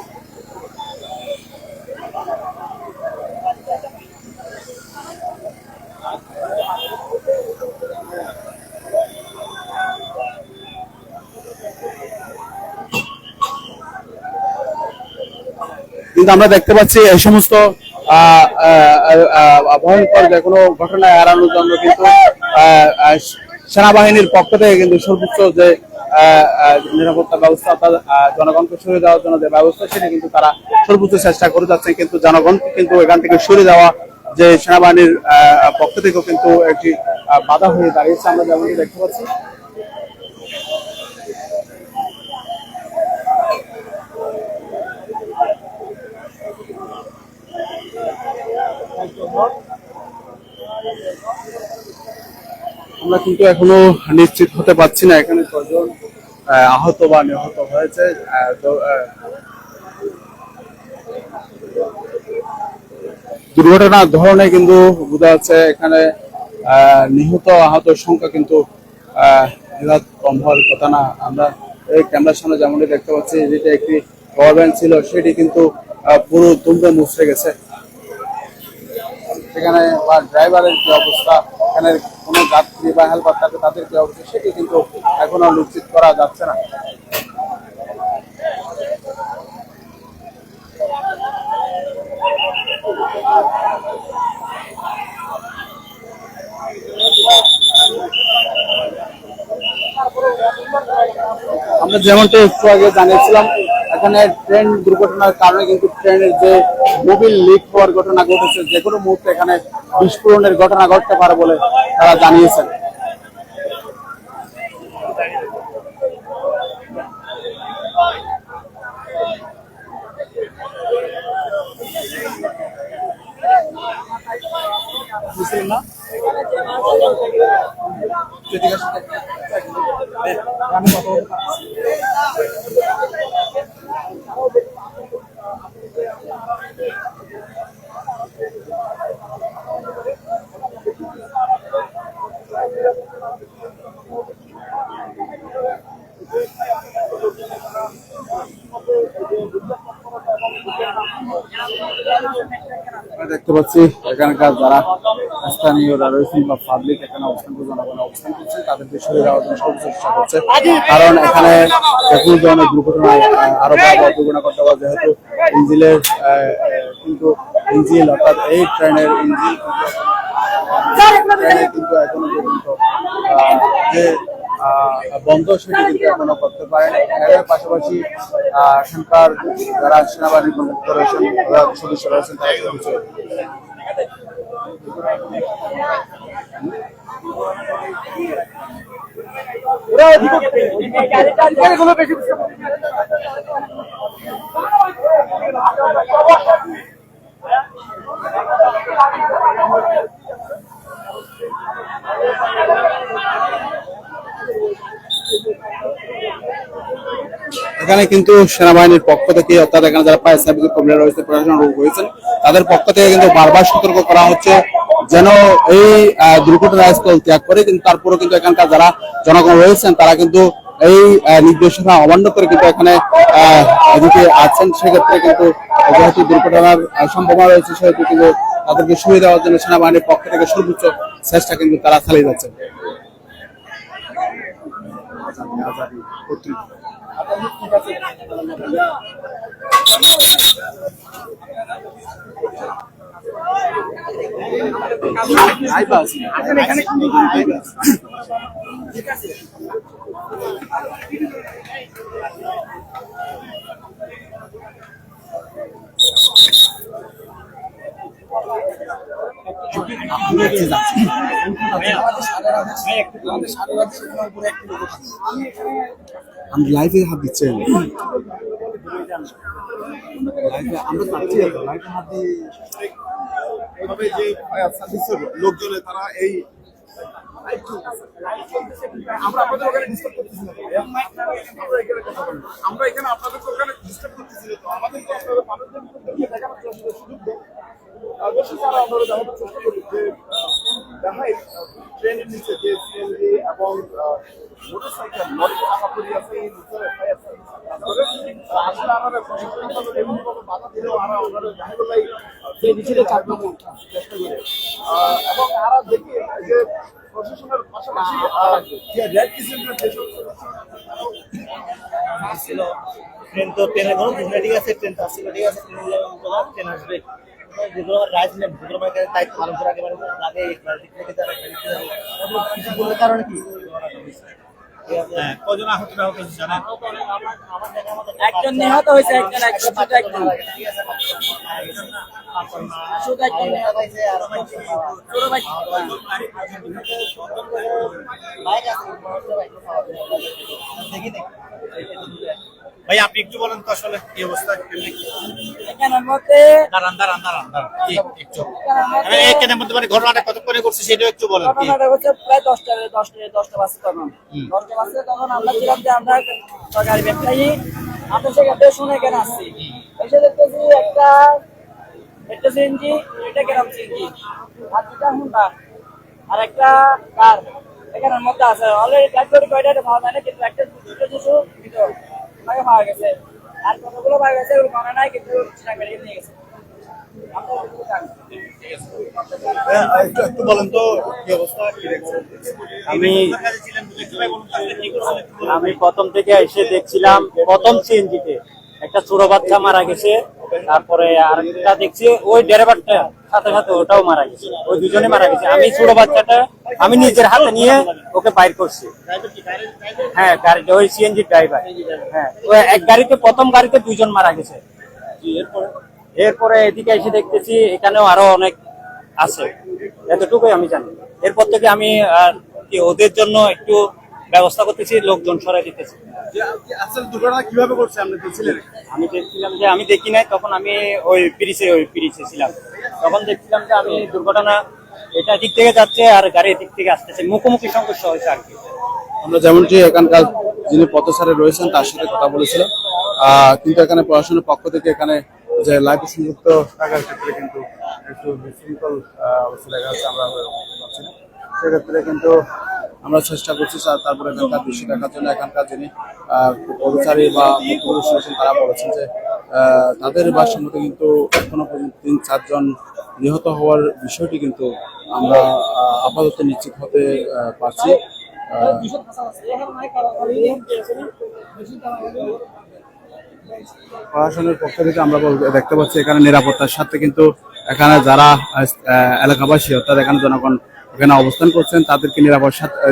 কিন্তু আমরা দেখতে পাচ্ছি এই সমস্ত ভয়ঙ্কর যে কোনো ঘটনা এড়ানোর জন্য কিন্তু সেনাবাহিনীর পক্ষ থেকে কিন্তু সর্বোচ্চ যে নিরাপত্তা ব্যবস্থা অর্থাৎ জনগণকে সরিয়ে দেওয়ার জন্য যে ব্যবস্থা সেটা কিন্তু তারা সর্বোচ্চ চেষ্টা করে যাচ্ছে। কিন্তু জনগণকে কিন্তু এখান থেকে সরিয়ে দেওয়া যে সেনাবাহিনীর পক্ষ থেকেও কিন্তু একটি বাধা হয়ে দাঁড়িয়েছে, আমরা যেমনটি দেখতে পাচ্ছি। আমরা কিন্তু এখনো নিশ্চিত হতে পারছি না এখানে কজন আহত বা নিহত হয়েছে। দুর্ঘটনার ধরনে কিন্তু বোঝা যাচ্ছে এখানে নিহত আহতের সংখ্যা কিন্তু হঠাৎ কম হওয়ার কথা না। আমরা এই ক্যামেরার সামনে যেমনটি দেখতে পাচ্ছি, যেটা একটি গভর্নমেন্ট ছিল সেটি কিন্তু পুরো দুমড়ে মুচড়ে গেছে। সেখানে বা ড্রাইভারের কি অবস্থা, এখানে কোনো যাত্রী বা হেল্পার থাকে তাদের কি অবস্থা, সেটি কিন্তু এখনো নিশ্চিত করা যাচ্ছে না। আমরা যেমনটা একটু আগে জানিয়েছিলাম, এখানে ট্রেন দুর্ঘটনার কারণে কিন্তু ট্রেনের যে মোবিল লিক হওয়ার ঘটনা ঘটেছে, যে কোনো মুহূর্তে এখানে বিস্ফোরণের ঘটনা ঘটতে পারে বলে তারা জানিয়েছেন। দেখতে পাচ্ছি এখানকার যারা স্থানীয়রা রয়েছেন বা পাবলিক এখানে অবস্থান করে জনগণ অবস্থান করছে, তাদেরকে সরিয়ে দেওয়ার জন্য সর্বোচ্চ চেষ্টা করছে। কারণ এখানে একই ধরনের দুর্ঘটনায় আরো ভয়াবহ দুর্ঘটনা করতে পারে, যেহেতু ইঞ্জিনের কিন্তু ইঞ্জিন অর্থাৎ এই ট্রেনের ইঞ্জিন কিন্তু এখনো পর্যন্ত যে বন্ধ সেটি কিন্তু এখনো করতে পারেন। এর পাশাপাশি এখানকার যারা সেনাবাহিনীর কর্মকর্তা রয়েছেন, সদস্য রয়েছেন, তারা কিছু এখানে কিন্তু সেনাবাহিনীর পক্ষ থেকে, অর্থাৎ এখানে যারা ফায়ার সার্ভিসের কর্মীরা রয়েছে, প্রশাসন রয়েছেন, তাদের পক্ষ থেকে কিন্তু বারবার সতর্ক করা হচ্ছে যেন এই দুর্ঘটনাস্থল ত্যাগ করে। কিন্তু তারপরেও কিন্তু এখানকার যারা জনগণ রয়েছেন তারা কিন্তু এই নির্দেশনা অমান্য করে কিন্তু এখানে এদিকে আছেন। সেক্ষেত্রে কিন্তু যেহেতু দুর্ঘটনার সম্ভাবনা রয়েছে, সেহেতু কিন্তু তাদেরকে সুবিধা দেওয়ার জন্য সেনাবাহিনীর পক্ষ থেকে সর্বোচ্চ চেষ্টা কিন্তু তারা চালিয়ে যাচ্ছেন। আমি লাইভে হাত দিচ্ছেন, লোকজনে তারা এই আমরা আপনাদের ওখানে ডিস্টার্ব করতেছি না, আমরা এখানে আপনাদের ওখানে ডিস্টার্ব করতেছি না, তো আমাদের তো আপনাদের মানুষদেরকে দেখানোর সুযোগ দেন। অবশ্যই তারা আমরা দেখানোর চেষ্টা করি যে দেখাই ট্রেনের নিচে যে সিএনজি এবং মোটরসাইকেল লরি চাপাপুরি আছে, এই আসলে আমাদের প্রশাসনিকভাবে বিভিন্নভাবে বাধা দিলেও আমরা ওনাদের জাহিদুল্লাহ যে নিচে চাপতে চেষ্টা করি এবং আমরা দেখি যে প্রশাসনের পাশাপাশি যে রেড কিসেন্টার যেসব ছিল, ট্রেন তো ট্রেনের কোনো ঠিক আছে, ট্রেন তো আসছিল ঠিক আছে, ট্রেন আসবে, যেগুলো রাইজ নেই যেগুলো দায়িত্ব পালন করার আগে কিছু বলার কারণে কি কজন আহত জানেন? একজন নিহত হয়েছে, একজন ভাই আপনি একটু বলেন তো আসলে কি অবস্থা কেমনে কি এখানের মধ্যে দাঁড়ান কি একটু এখানের মধ্যে মানে ঘটনাটা কত করে করছে সেটাও একটু বলেন কি ঘটনাটা হচ্ছে প্রায় 10টা বাজে তখন 10টা বাজে তখন আমরা ছিলাম যে আমরা সরকারি ব্যবসায়ী আমরা সেখান থেকে শুনে কেন আসছি এসে দেখতেছি একটা সিএনজি এটা কেরাম সিএনজি আর দুটা হুন্ডা আর একটা কার এখানের মধ্যে আছে অলরেডি ট্রাক্টর কয়টা পাওয়া যায় না কিন্তু একটা দুটো কিছু কিন্তু আগে পাওয়া গেছে আর কতগুলো পাওয়া গেছে ওগুলো মনে নাই কিন্তু সেটা মেডিকেল নিয়ে গেছে একটু বলেন তো কি অবস্থা কি দেখছেন আমি প্রথম থেকে এসে দেখছিলাম প্রথম সিএনজিতে একটা ছোট বাচ্চা মারা গেছে, তারপরে আরেকটা দেখছি ওই ড্রাইভারটা সাথে সাথে ওটাও মারা গেছে, ওই দুজনে মারা গেছে। আমি ছোট বাচ্চাটা আমি নিজের হাতে নিয়ে ওকে বাইর করছি। হ্যাঁ, গাড়িটা ওই সিএনজি ড্রাইভার। হ্যাঁ, ওই এক গাড়িতে প্রথম গাড়িতে দুজন মারা গেছে। এরপরে এদিকে এসে দেখতেছি এখানেও আরো অনেক আছে, এতটুকুই আমি জানি। এরপর থেকে আমি ওদের জন্য একটু ব্যবস্থা করতেছি, লোকজন সরাই দিতেছি। আসলে দুর্ঘটনা কিভাবে করছে আপনি দেখছিলেন? আমি দেখছিলাম যে আমি দেখি নাই, তখন আমি ওই পিরিচে ছিলাম, তখন দেখছিলাম যে আমি দুর্ঘটনা এটা দিক থেকে যাচ্ছে আর গাড়ি দিক থেকে আসতেছে, মুখোমুখি সংঘর্ষ হয়েছে আর কি। আমরা যেমনটি এখানকার যিনি পথচারী রয়েছেন তার সাথে কথা বলেছিলাম, কিন্তু এখানে প্রশাসনের পক্ষ থেকে এখানে যে লাইভ সংযুক্ত থাকার ক্ষেত্রে কিন্তু একটু বিশৃঙ্খল অবস্থা দেখা যাচ্ছে। আমরা সেক্ষেত্রে কিন্তু আমরা চেষ্টা করছি তারপরে এখানকার দৃশ্য দেখার জন্য। এখানকার যিনি পথচারী বা পুরুষ রয়েছেন তারা বলেছেন যে তাদের বাসার মধ্যে কিন্তু এখনো পর্যন্ত 3-4 জন নিহত হওয়ার বিষয়টি কিন্তু আমরা আপাতত নিশ্চিত হতে পারছি। প্রশাসনের পক্ষ থেকে আমরা দেখতে পাচ্ছি এখানে নিরাপত্তার সাথে কিন্তু এখানে যারা এলাকাবাসী অর্থাৎ এখানে জনগণ এখানে অবস্থান করছেন তাদেরকে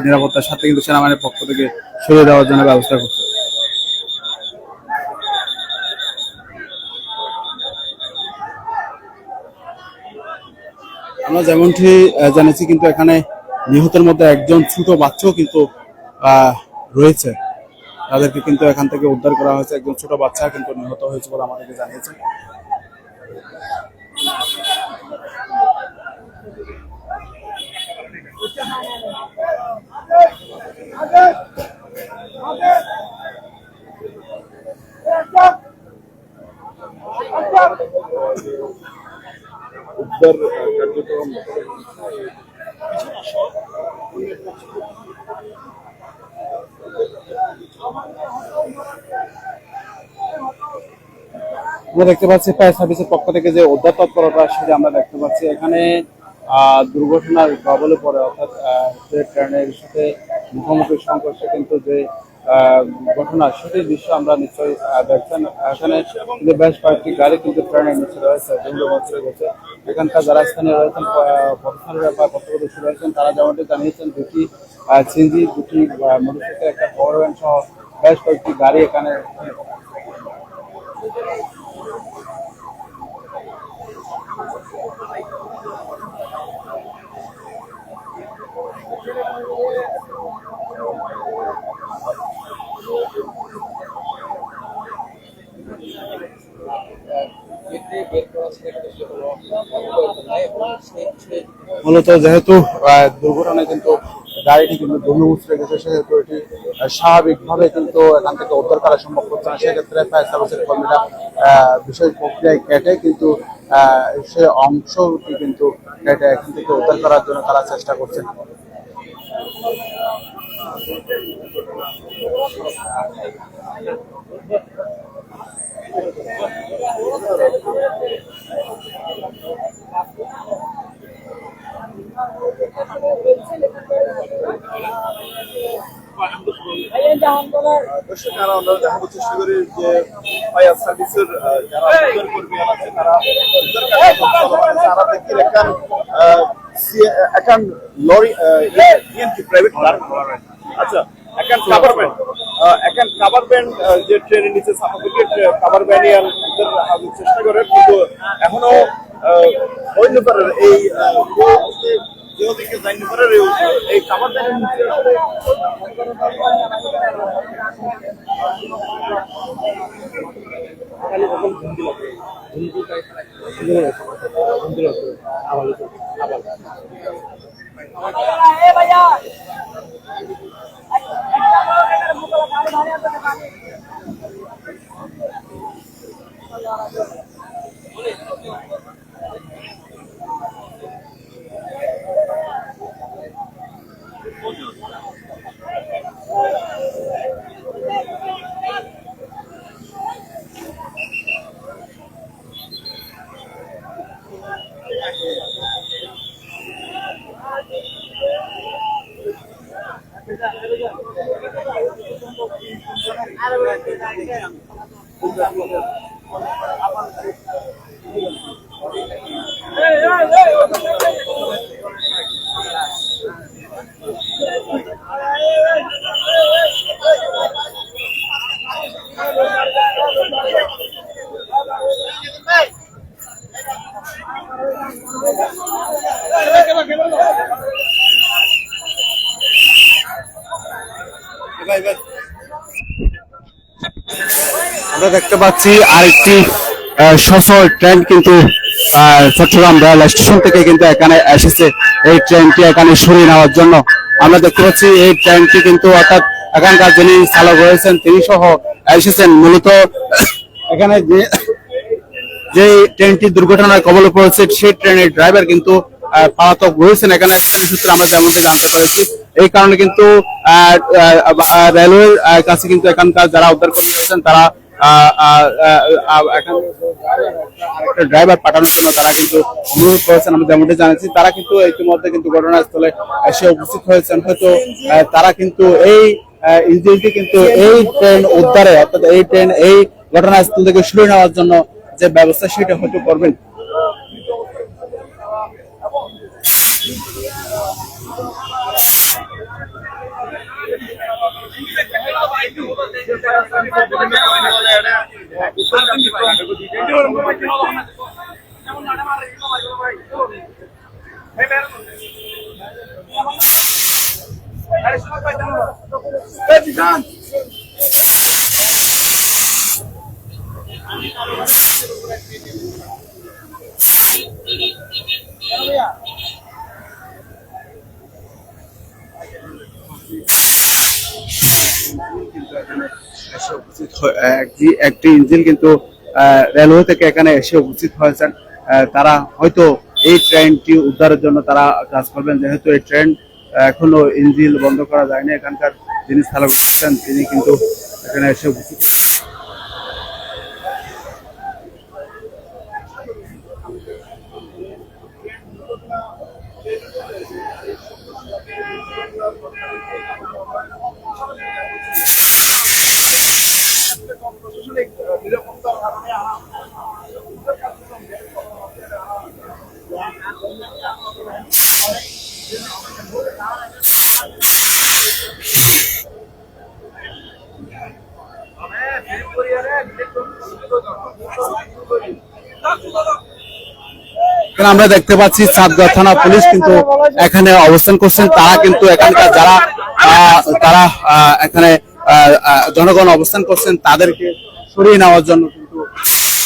নিরাপত্তার সাথে কিন্তু সেনাবাহিনীর পক্ষ থেকে সরিয়ে দেওয়ার জন্য ব্যবস্থা করছে। আমরা যেমনটি জানিয়েছি কিন্তু এখানে নিহতের মধ্যে একজন ছোট বাচ্চাও কিন্তু রয়েছে, তাদেরকে কিন্তু এখান থেকে উদ্ধার করা হয়েছে। একজন ছোট বাচ্চা কিন্তু নিহত হয়েছে বলে আমাদেরকে জানিয়েছে। উদ্ধার কার্যক্রম আমরা দেখতে পাচ্ছি ফায়ার সার্ভিসের পক্ষ থেকে যে উদ্ধার তৎপরতা সেটা আমরা দেখতে পাচ্ছি। এখানে দুর্ঘটনার কবলে পড়ে অর্থাৎ যে ট্রেনের সাথে মুখোমুখি সংঘর্ষে কিন্তু যে ঘটনা সেটির দৃশ্য আমরা নিশ্চয়ই দেখছেন। এখানে কিন্তু বেশ কয়েকটি গাড়ি কিন্তু ট্রেনের নিচে রয়েছে, যেগুলো মঞ্চে গেছে। এখানকার যারা স্থানীয় রয়েছেন পথচারীরা বা পথপ্রদর্শী রয়েছেন তারা যেমনটি জানিয়েছেন দুটি সিএনজি, দুটি মোটরসাইকেল, একটা পাওয়ার ভ্যান সহ বেশ কয়েকটি গাড়ি এখানে মূলত যেহেতু দুর্ঘটনায় কিন্তু গাড়িটি কিন্তু ধুলো মুচড়ে গেছে, সেহেতু এটি স্বাভাবিকভাবে কিন্তু এখান থেকে উদ্ধার করা সম্ভব হচ্ছে না। সেক্ষেত্রে ফায়ার সার্ভিসের কর্মীরা বিশেষ প্রক্রিয়ায় কেটে কিন্তু সে অংশটি কিন্তু কেটে এখান থেকে উদ্ধার করার জন্য তারা চেষ্টা করছেন। আমরা দেখানোর চেষ্টা করি যে ফায়ার সার্ভিসের যারা উদ্ধার কর্মী আছে তারা তারা দেখি এখন লরি প্রাইভেট কার। আচ্ছা, এখন কাভার ব্যান্ড যে ট্রেনের নিচে সাফোকেট কাভার ব্যানিয়ান চেষ্টা করে, কিন্তু এখনো অন্যপারের এই যেদিকে জাইনপারের এই কাভার ব্যান্ডের নিচে আমরা দেখতে পাচ্ছি আরেকটি সচল ট্রেন কিন্তু চট্টগ্রাম রেল স্টেশন থেকে কিন্তু এখানে এসেছে এই ট্রেনটি এখানে সরিয়ে নেওয়ার জন্য। আমরা দেখতে পাচ্ছি এই ট্রেনটি কিন্তু অর্থাৎ এখানকার যিনি চালক রয়েছেন তিনি সহ এসেছেন। মূলত এখানে যে ট্রেনটি দুর্ঘটনার কবলে পড়েছে সেই ট্রেনের ড্রাইভার কিন্তু পলাতক রয়েছেন। এখানে স্থানীয় সূত্রে আমরা যেমনটি জানতে পেরেছি, এই কারণে কিন্তু রেলওয়ের কাছে কিন্তু এখানকার যারা উদ্ধারকর্মী রয়েছেন তারা ড্রাইভার পাঠানোর জন্য তারা কিন্তু অনুরোধ করেছেন। আমরা যেমনটি জানাচ্ছি তারা কিন্তু ইতিমধ্যে কিন্তু ঘটনাস্থলে এসে উপস্থিত হয়েছেন। হয়তো তারা কিন্তু এই ইঞ্জিনটি কিন্তু এই ট্রেন উদ্ধারে অর্থাৎ এই ট্রেন এই ঘটনাস্থল থেকে সরিয়ে নেওয়ার জন্য যে ব্যবস্থা সেটা হয়তো করবেন। একটি ইঞ্জিন কিন্তু রেলওয়ে থেকে এখানে এসে উপস্থিত হয়েছেন। তারা হয়তো এই ট্রেনটি উদ্ধারের জন্য তারা কাজ করবেন, যেহেতু এই ট্রেন এখনো ইঞ্জিন বন্ধ করা যায়নি। এখানকার যিনি চালক রয়েছেন তিনি কিন্তু এখানে এসে উপস্থিত। আমরা দেখতে পাচ্ছি চাঁদগাঁ থানা পুলিশ কিন্তু এখানে অবস্থান করছেন। তারা কিন্তু এখানকার যারা তারা এখানে জনগণ অবস্থান করছেন তাদেরকে সরিয়ে নেওয়ার জন্য কিন্তু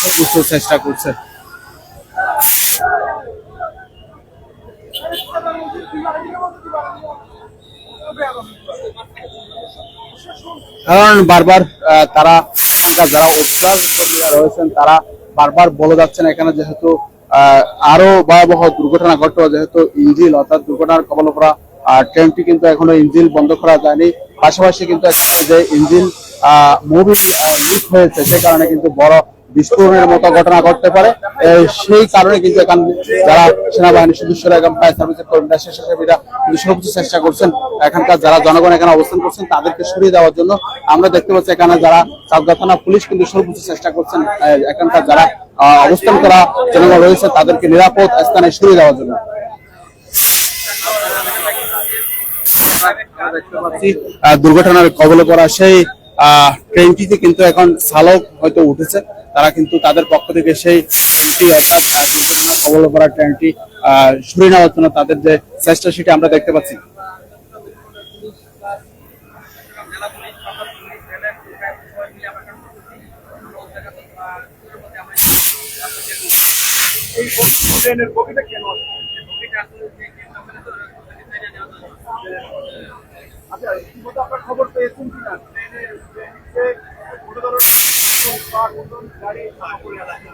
সর্বোচ্চ চেষ্টা করছে। কারণ বারবার তারা এখানকার যারা উদ্ধার কর্মীরা রয়েছেন তারা বারবার বলে যাচ্ছেন এখানে যেহেতু আরো ভয়াবহ দুর্ঘটনা ঘটলো, যেহেতু ইঞ্জিন অর্থাৎ দুর্ঘটনার কবলে পড়া ট্রেনটি কিন্তু এখনো ইঞ্জিন বন্ধ করা যায়নি। পাশাপাশি কিন্তু এখানে যে ইঞ্জিন মুভি লিক হয়েছে সে কারণে কিন্তু বড় বিস্ফোরণের মতো ঘটনা ঘটতে পারে। সেই কারণে কিন্তু এখানে যারা সেনাবাহিনীর সদস্যরা এবং ফায়ার সার্ভিসের কর্মীরা স্বেচ্ছাসেবীরা কিন্তু সর্বোচ্চ চেষ্টা করছেন এখানকার যারা জনগণ এখানে অবস্থান করছেন তাদেরকে সরিয়ে দেওয়ার জন্য। আমরা দেখতে পাচ্ছি এখানে যারা চাঁদগাঁ থানা পুলিশ কিন্তু সর্বোচ্চ চেষ্টা করছেন এখানকার যারা অবস্থান করা জনগণ রয়েছে তাদেরকে নিরাপদ স্থানে সরিয়ে দেওয়ার জন্য। দেখতে পাচ্ছি দুর্ঘটনার কবলে পড়া সেই ট্রেনটিতে কিন্তু এখন চালক হয়তো উঠেছে, তারা কিন্তু তাদের পক্ষ থেকে সেই ট্রেনটি অর্থাৎ দুর্ঘটনার কবলে পড়া ট্রেনটি সরিয়ে নেওয়ার জন্য তাদের যে চেষ্টা সেটি আমরা দেখতে পাচ্ছি। এই ট্রেনের বগিটা কেন আচ্ছা ইতিমধ্যে আপনার খবর পেয়েছেন কিনা ট্রেনের কোনো ধরনের গাড়ি পড়ে আছে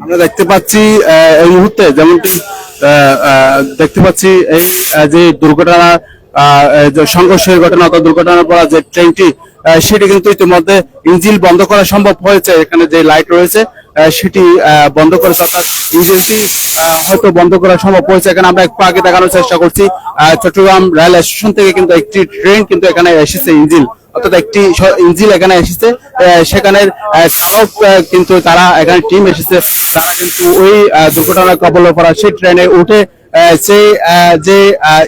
আমরা দেখতে পাচ্ছি এই মুহূর্তে যেমনটি দেখতে পাচ্ছি এই যে দুর্ঘটনা যে সংঘর্ষের ঘটনা অথবা দুর্ঘটনার পর যে ট্রেনটি সেটি কিন্তু ইতিমধ্যে ইঞ্জিন বন্ধ করা সম্ভব হয়েছে। এখানে যে লাইট রয়েছে সেটি বন্ধ করেছে, অর্থাৎ ইঞ্জিনটি হয়তো বন্ধ করা সম্ভব হয়েছে। এখানে আমরা একটু আগে দেখানোর চেষ্টা করছি চট্টগ্রাম রেল স্টেশন থেকে কিন্তু একটি ট্রেন কিন্তু এখানে এসেছে, ইঞ্জিন অর্থাৎ একটি ইঞ্জিন এখানে এসেছে, সেখানের চালক কিন্তু তারা এখানে টিম এসেছে, তারা কিন্তু ওই দুর্ঘটনার কবলে পড়া সেই ট্রেনে উঠে সেই যে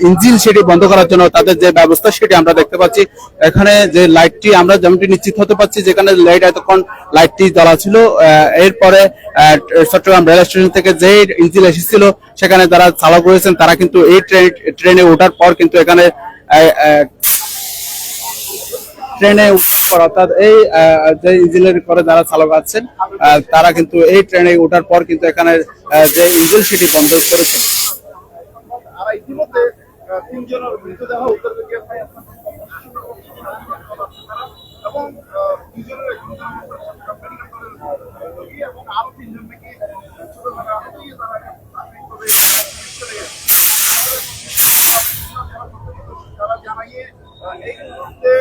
ইঞ্জিন সেটি বন্ধ করার জন্য তাদের যে ব্যবস্থা সেটি আমরা দেখতে পাচ্ছি। এখানে যে লাইটটি আমরা যেমনটি নিশ্চিত হতে পারছি, যেখানে লাইট এতক্ষণ লাইটটি জ্বলা ছিল, এরপরে চট্টগ্রাম রেল স্টেশন থেকে যে ইঞ্জিন এসেছিল সেখানে যারা চালক রয়েছেন তারা কিন্তু এই ট্রেনে ওঠার পর কিন্তু এখানে ট্রেনে ওঠার পর অর্থাৎ এই যে ইঞ্জিনের পরে যারা চালক আছেন তারা কিন্তু এই ট্রেনে ওঠার পর কিন্তু এখানে যে ইঞ্জিন সেটি বন্ধ করেছেন। আর ইতিমধ্যে তিনজনের মৃতদেহ উদ্ধার করে এবং দুজনের এবং আরো তিনজন নাকি তারা জানাইয়ে এই মুহূর্তে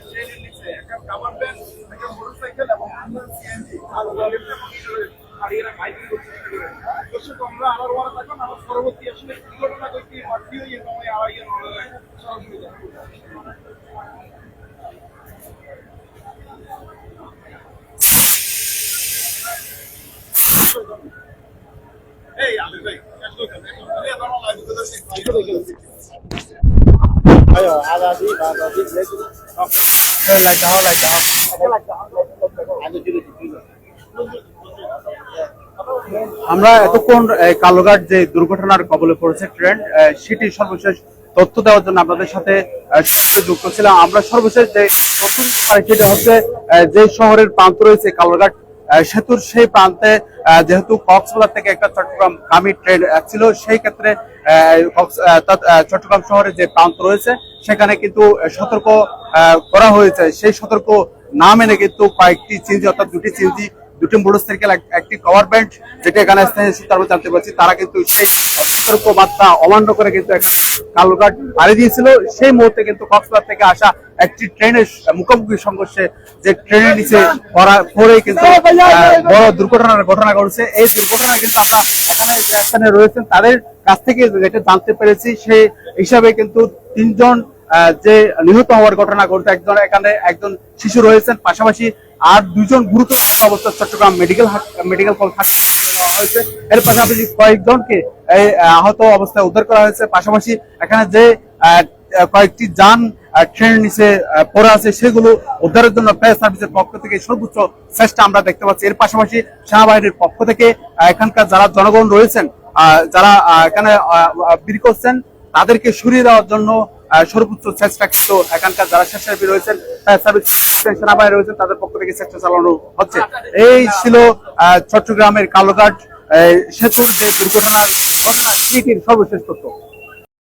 ট্রেনের নিচে একটা কাভার ভ্যান, একটা মোটরসাইকেল এবং সিএনজি আর এরা বাইক করছে। দর্শক আমরা আমার ওয়ারা থাকুন, আমার পরবর্তী আসলে দুর্ঘটনা কয়েকটি মাঠি হয়ে সময় আড়াইয়ে সরাসরি এই আমি ভাই আয়ো আগাদি বাবাদি লাইট দাও আমরা এতক্ষণ কালুঘাট যে দুর্ঘটনার কবলে পড়েছে ট্রেন সেটি সর্বশেষ তথ্য দেওয়ার জন্য আপনাদের সাথে সরাসরি যুক্ত ছিলাম। আমরা সর্বশেষ যে তথ্য দিতে পারি সেটা হচ্ছে যে শহরের প্রান্ত রয়েছে কালুঘাট সেতুর সেই প্রান্তে যেহেতু কক্সবাজার থেকে একটা চট্টগ্রামগামী ট্রেন ছিল, সেই ক্ষেত্রে চট্টগ্রাম শহরে যে প্রান্ত রয়েছে সেখানে কিন্তু সতর্ক করা হয়েছে। সেই সতর্ক না মেনে কিন্তু কয়েকটি চিনজি অর্থাৎ দুটি চিনজি, দুটি মোটরসাইকেল, একটি কভার ব্যান্ড যেটা এখানে স্থানীয় সূত্রে আমরা জানতে পারছি, তারা কিন্তু সেই সতর্ক বার্তা অমান্য করে কিন্তু এখানে কালুঘাট পাড়ি দিয়েছিল। সেই মুহূর্তে কিন্তু কক্সবাজার থেকে আসা একটি ট্রেনের মুখোমুখি সংঘর্ষে যে ট্রেনের নিচে পড়ে কিন্তু বড় দুর্ঘটনার ঘটনা ঘটছে। এই দুর্ঘটনা কিন্তু আমরা এখানে যে স্থানে রয়েছেন তাদের কাছ থেকে যেটা জানতে পেরেছি সেই হিসাবে কিন্তু তিনজন যে নিহত হওয়ার ঘটনা ঘটছে, এখানে একজন শিশু রয়েছেন, পাশাপাশি আর দুজন গুরুতর অবস্থা চট্টগ্রাম মেডিকেল কলেজ হাসপাতালে হয়েছে। এর পাশাপাশি কয়েকজনকে আহত অবস্থায় উদ্ধার করা হয়েছে। পাশাপাশি এখানে যে কয়েকটি যান ট্রেনের নিচে পড়ে আছে সেগুলো উদ্ধারের জন্য ফায়ার সার্ভিসের পক্ষ থেকে সর্বোচ্চ চেষ্টা আমরা দেখতে পাচ্ছি। এর পাশাপাশি সেনাবাহিনীর পক্ষ থেকে এখানকার যারা জনগণ রয়েছেন, যারা এখানে ভিড় করছেন তাদেরকে সরিয়ে দেওয়ার জন্য সর্বোচ্চ চেষ্টা কিন্তু এখানকার যারা স্বেচ্ছাসেবী রয়েছেন, সেনাবাহিনী রয়েছেন, তাদের পক্ষ থেকে চেষ্টা চালানো হচ্ছে। এই ছিল চট্টগ্রামের কালুঘাট সেতুর যে দুর্ঘটনার ঘটনা সেটির সর্বশেষ তথ্য।